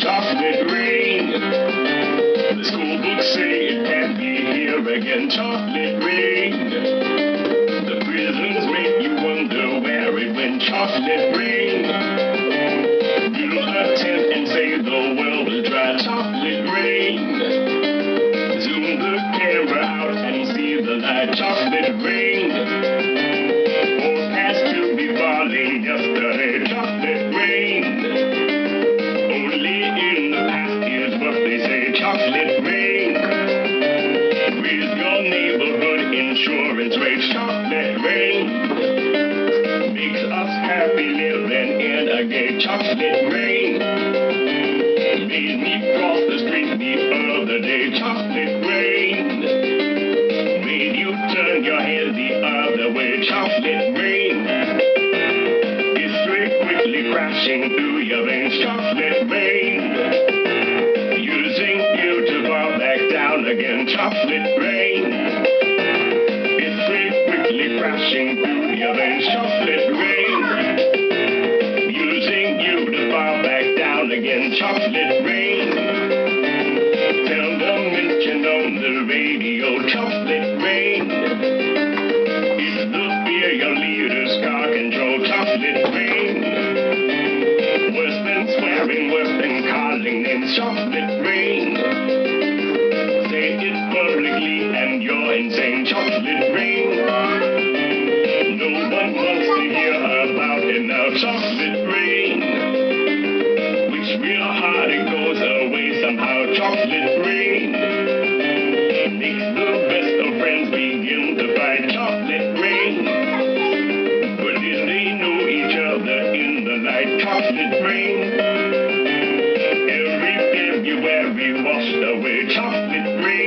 chocolate rain. The school books say it can't be here again, chocolate rain. The prisons make you wonder where it went, chocolate rain. Build a tent and say the world is dry, chocolate rain. Zoom the camera out and see the light, chocolate rain. Forecast to be falling yesterday, chocolate rain. Only in the past is what they say, chocolate rain. Raise your neighborhood insurance rates, chocolate rain. Makes us happy living in a gay chocolate rain. Made me cross the street the other day, chocolate rain. Made you turn your head the other way, chocolate rain. It's very quickly crashing through your veins, chocolate rain. Using you to fall back down again, chocolate rain. It's very quickly crashing through your veins, chocolate rain. Using you to fall back down again, chocolate rain. Tell them mention on the radio, chocolate rain. It's the fear your leaders car control, chocolate rain. Worse than swearing, worse than calling names, chocolate rain. Say it publicly and you're insane, chocolate rain. No one wants to hear about it now, chocolate rain. Wish real hard it goes away somehow, chocolate rain. Makes the best of friends begin to fight, chocolate rain. But did they know each other in the night, chocolate rain? Every February washed away, chocolate rain.